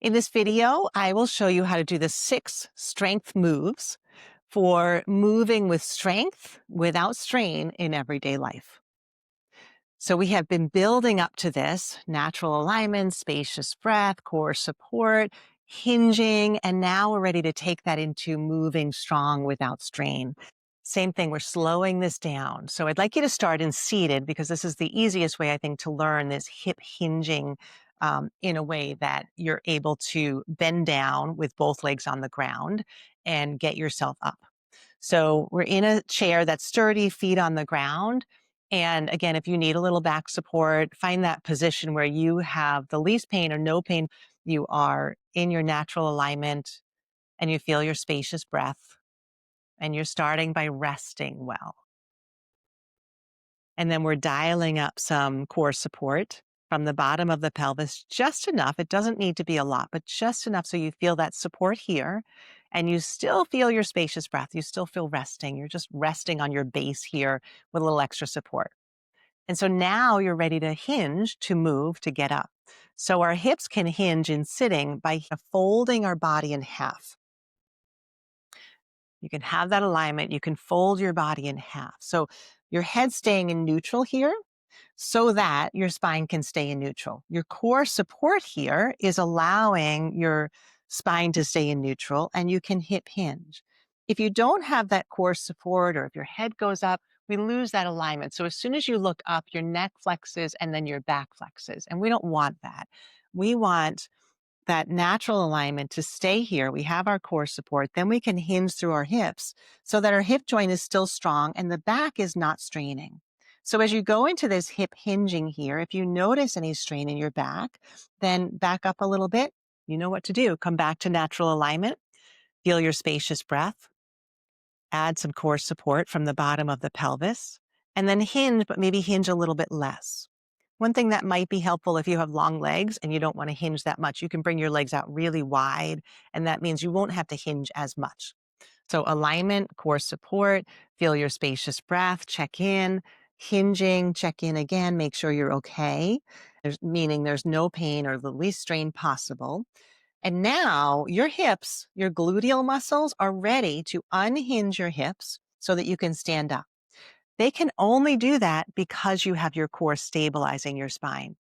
In this video, I will show you how to do the 6 strength moves for moving with strength without strain in everyday life. So we have been building up to this: natural alignment, spacious breath, core support, hinging, and now we're ready to take that into moving strong without strain. Same thing, we're slowing this down. So I'd like you to start in seated because this is the easiest way, I think, to learn this hip hinging in a way that you're able to bend down with both legs on the ground and get yourself up. So we're in a chair that's sturdy, feet on the ground. And again, if you need a little back support, find that position where you have the least pain or no pain. You are in your natural alignment and you feel your spacious breath. And you're starting by resting well. And then we're dialing up some core support from the bottom of the pelvis, just enough. It doesn't need to be a lot, but just enough so you feel that support here and you still feel your spacious breath. You still feel resting. You're just resting on your base here with a little extra support. And so now you're ready to hinge, to move, to get up. So our hips can hinge in sitting by folding our body in half. You can have that alignment. You can fold your body in half. So your head staying in neutral here so that your spine can stay in neutral. Your core support here is allowing your spine to stay in neutral and you can hip hinge. If you don't have that core support or if your head goes up, we lose that alignment. So as soon as you look up, your neck flexes and then your back flexes. And we don't want that. We want that natural alignment to stay here. We have our core support, then we can hinge through our hips so that our hip joint is still strong and the back is not straining. So as you go into this hip hinging here, if you notice any strain in your back, then back up a little bit. You know what to do. Come back to natural alignment. Feel your spacious breath. Add some core support from the bottom of the pelvis and then hinge, but maybe hinge a little bit less. One thing that might be helpful if you have long legs and you don't want to hinge that much, you can bring your legs out really wide, and that means you won't have to hinge as much. So alignment, core support, feel your spacious breath, check in, hinging, check in again, make sure you're okay. Meaning there's no pain or the least strain possible. And now your hips, your gluteal muscles are ready to unhinge your hips so that you can stand up. They can only do that because you have your core stabilizing your spine.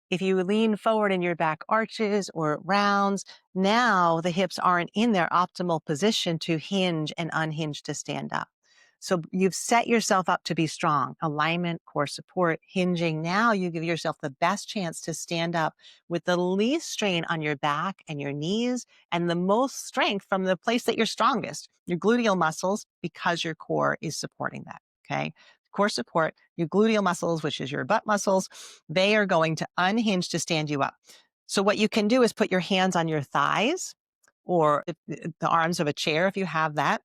If you lean forward in your back arches or rounds, now the hips aren't in their optimal position to hinge and unhinge to stand up. So you've set yourself up to be strong. Alignment, core support, hinging. Now you give yourself the best chance to stand up with the least strain on your back and your knees and the most strength from the place that you're strongest, your gluteal muscles, because your core is supporting that. Okay. Core support, your gluteal muscles, which is your butt muscles, they are going to unhinge to stand you up. So what you can do is put your hands on your thighs or the arms of a chair if you have that.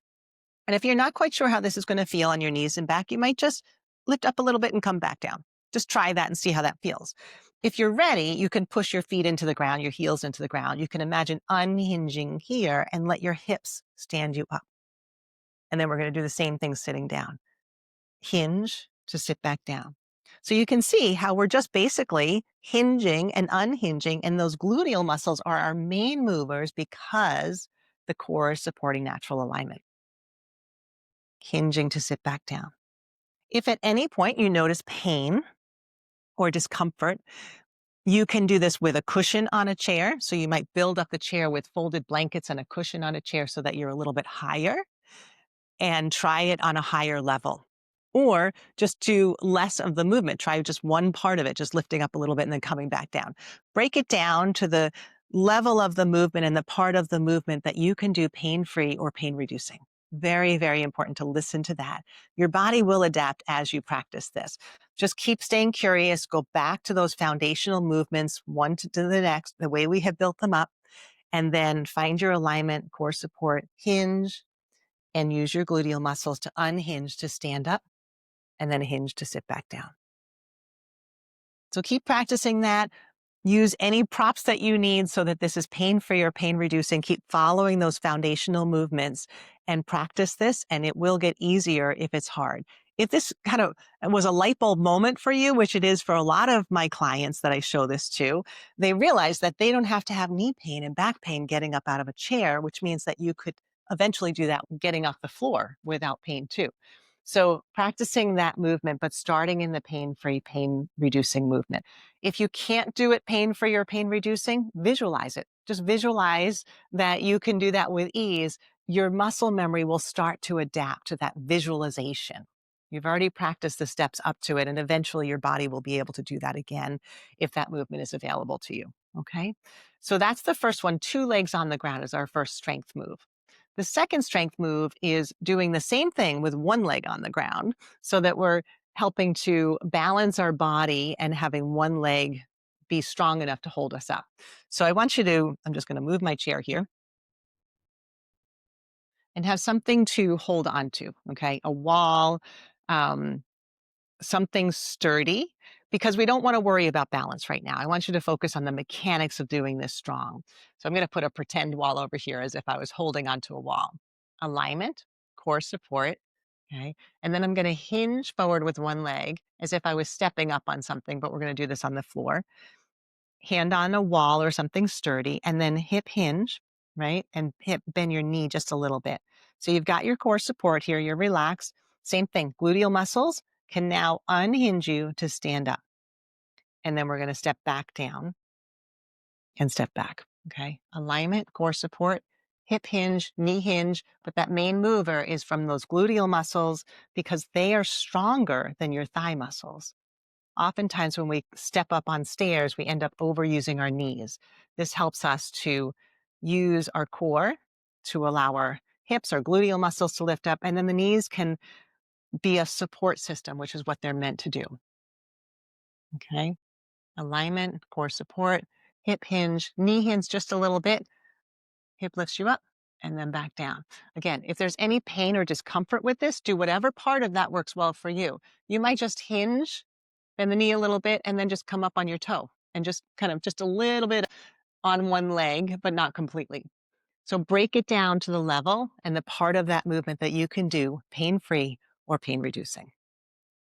And if you're not quite sure how this is going to feel on your knees and back, you might just lift up a little bit and come back down. Just try that and see how that feels. If you're ready, you can push your feet into the ground, your heels into the ground. You can imagine unhinging here and let your hips stand you up. And then we're going to do the same thing sitting down. Hinge to sit back down. So you can see how we're just basically hinging and unhinging, and those gluteal muscles are our main movers because the core is supporting natural alignment. Hinging to sit back down. If at any point you notice pain or discomfort, you can do this with a cushion on a chair. So you might build up the chair with folded blankets and a cushion on a chair so that you're a little bit higher, and try it on a higher level. Or just do less of the movement. Try just one part of it, just lifting up a little bit and then coming back down. Break it down to the level of the movement and the part of the movement that you can do pain-free or pain-reducing. Very, very important to listen to that. Your body will adapt as you practice this. Just keep staying curious. Go back to those foundational movements, one to the next, the way we have built them up, and then find your alignment, core support, hinge, and use your gluteal muscles to unhinge to stand up and then hinge to sit back down. So keep practicing that. Use any props that you need so that this is pain-free or pain-reducing. Keep following those foundational movements and practice this, and it will get easier if it's hard. If this kind of was a light bulb moment for you, which it is for a lot of my clients that I show this to, they realize that they don't have to have knee pain and back pain getting up out of a chair, which means that you could eventually do that getting off the floor without pain too. So practicing that movement, but starting in the pain-free, pain-reducing movement. If you can't do it pain-free or pain-reducing, visualize it. Just visualize that you can do that with ease. Your muscle memory will start to adapt to that visualization. You've already practiced the steps up to it, and eventually your body will be able to do that again if that movement is available to you. Okay. So that's the first one. 2 legs on the ground is our first strength move. The second strength move is doing the same thing with 1 leg on the ground so that we're helping to balance our body and having 1 leg be strong enough to hold us up. So I want you to, I'm just going to move my chair here and have something to hold on to. Okay. A wall, um, something sturdy, because we don't want to worry about balance right now. I want you to focus on the mechanics of doing this strong. So I'm going to put a pretend wall over here as if I was holding onto a wall. Alignment, core support. Okay. And then I'm going to hinge forward with 1 leg as if I was stepping up on something, but we're going to do this on the floor. Hand on a wall or something sturdy, and then hip hinge, right? And hip bend your knee just a little bit. So you've got your core support here, you're relaxed. Same thing, gluteal muscles can now unhinge you to stand up. And then we're going to step back down and step back. Okay. Alignment, core support, hip hinge, knee hinge. But that main mover is from those gluteal muscles because they are stronger than your thigh muscles. Oftentimes, when we step up on stairs, we end up overusing our knees. This helps us to use our core to allow our hips, our gluteal muscles to lift up, and then the knees can be a support system, which is what they're meant to do. Okay. Alignment, core support, hip hinge, knee hinge just a little bit, hip lifts you up, and then back down. Again, if there's any pain or discomfort with this, do whatever part of that works well for you. You might just hinge, bend the knee a little bit, and then just come up on your toe and just kind of just a little bit on 1 leg, but not completely. So break it down to the level and the part of that movement that you can do pain-free or pain-reducing.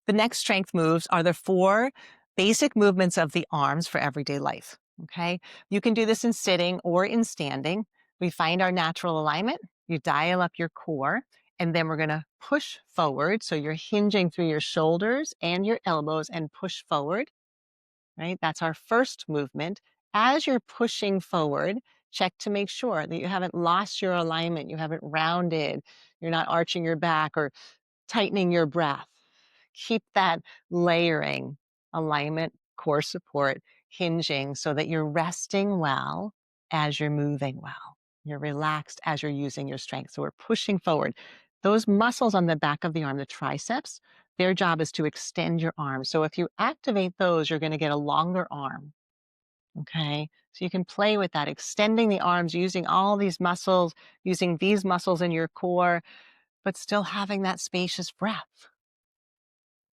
The next strength moves are the 4 basic movements of the arms for everyday life. Okay. You can do this in sitting or in standing. We find our natural alignment. You dial up your core, and then we're going to push forward. So you're hinging through your shoulders and your elbows and push forward. Right. That's our first movement. As you're pushing forward, check to make sure that you haven't lost your alignment. You haven't rounded. You're not arching your back or tightening your breath. Keep that layering, alignment, core support, hinging so that you're resting well as you're moving well. You're relaxed as you're using your strength. So we're pushing forward. Those muscles on the back of the arm, the triceps, their job is to extend your arm. So if you activate those, you're going to get a longer arm. Okay. So you can play with that, extending the arms, using all these muscles, using these muscles in your core, but still having that spacious breath.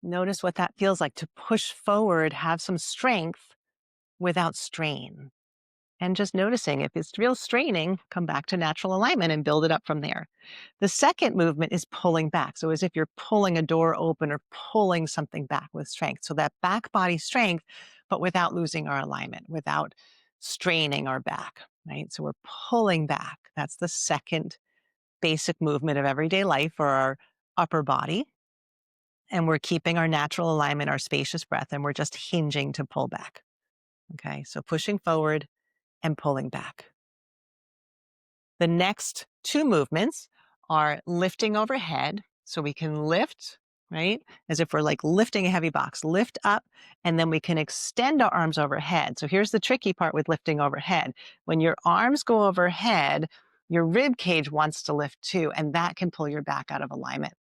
Notice what that feels like to push forward, have some strength without strain. And just noticing if it's real straining, come back to natural alignment and build it up from there. The second movement is pulling back. So as if you're pulling a door open or pulling something back with strength. So that back body strength, but without losing our alignment, without straining our back, right? So we're pulling back. That's the second basic movement of everyday life for our upper body. And we're keeping our natural alignment, our spacious breath, and we're just hinging to pull back. Okay, so pushing forward and pulling back. The next 2 movements are lifting overhead. So we can lift, right? As if we're like lifting a heavy box, lift up, and then we can extend our arms overhead. So here's the tricky part with lifting overhead. When your arms go overhead, your rib cage wants to lift too, and that can pull your back out of alignment.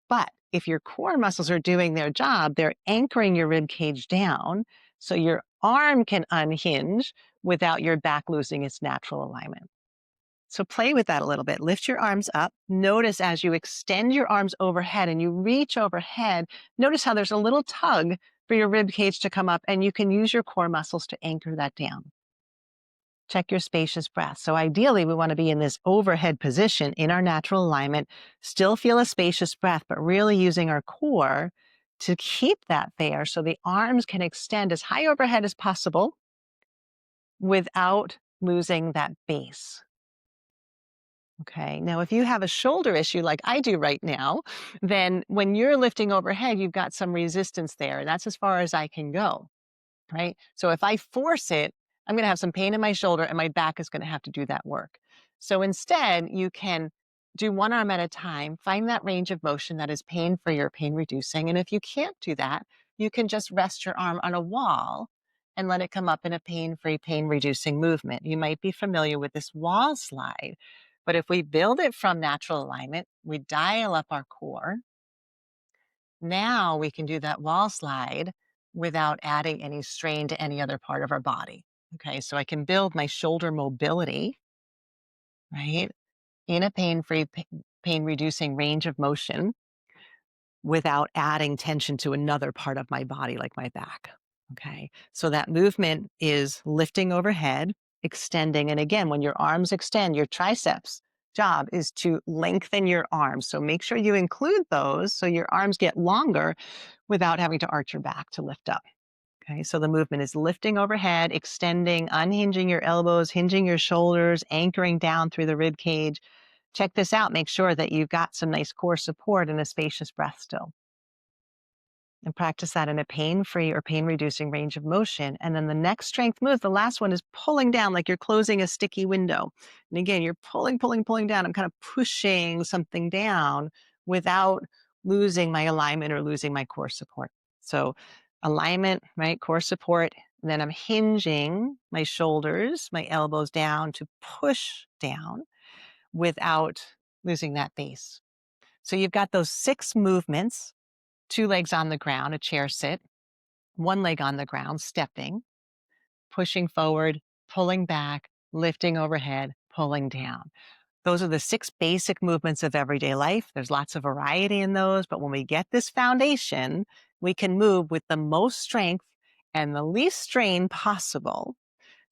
But if your core muscles are doing their job, they're anchoring your rib cage down so your arm can unhinge without your back losing its natural alignment. So play with that a little bit. Lift your arms up. Notice as you extend your arms overhead and you reach overhead, notice how there's a little tug for your rib cage to come up, and you can use your core muscles to anchor that down. Check your spacious breath. So ideally, we want to be in this overhead position in our natural alignment, still feel a spacious breath, but really using our core to keep that there so the arms can extend as high overhead as possible without losing that base. Okay. Now, if you have a shoulder issue like I do right now, then when you're lifting overhead, you've got some resistance there. And that's as far as I can go. Right. So if I force it, I'm going to have some pain in my shoulder and my back is going to have to do that work. So instead, you can do one arm at a time, find that range of motion that is pain free or pain reducing. And if you can't do that, you can just rest your arm on a wall and let it come up in a pain free, pain reducing movement. You might be familiar with this wall slide, but if we build it from natural alignment, we dial up our core. Now we can do that wall slide without adding any strain to any other part of our body. Okay, so I can build my shoulder mobility, right, in a pain free, pain reducing range of motion without adding tension to another part of my body, like my back. Okay, so that movement is lifting overhead, extending. And again, when your arms extend, your triceps job is to lengthen your arms. So make sure you include those so your arms get longer without having to arch your back to lift up. Okay, so the movement is lifting overhead, extending, unhinging your elbows, hinging your shoulders, anchoring down through the rib cage. Check this out. Make sure that you've got some nice core support and a spacious breath still. And practice that in a pain free or pain reducing range of motion. And then the next strength move, the last one is pulling down like you're closing a sticky window. And again, you're pulling, pulling, pulling down. I'm kind of pushing something down without losing my alignment or losing my core support. So, alignment, right? Core support. And then I'm hinging my shoulders, my elbows down to push down without losing that base. So, you've got those 6 movements: 2 legs on the ground, a chair sit, 1 leg on the ground, stepping, pushing forward, pulling back, lifting overhead, pulling down. Those are the 6 basic movements of everyday life. There's lots of variety in those, but when we get this foundation, we can move with the most strength and the least strain possible.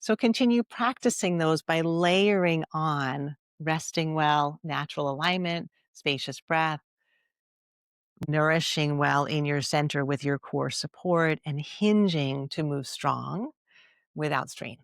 So continue practicing those by layering on resting well, natural alignment, spacious breath, nourishing well in your center with your core support, and hinging to move strong without strain.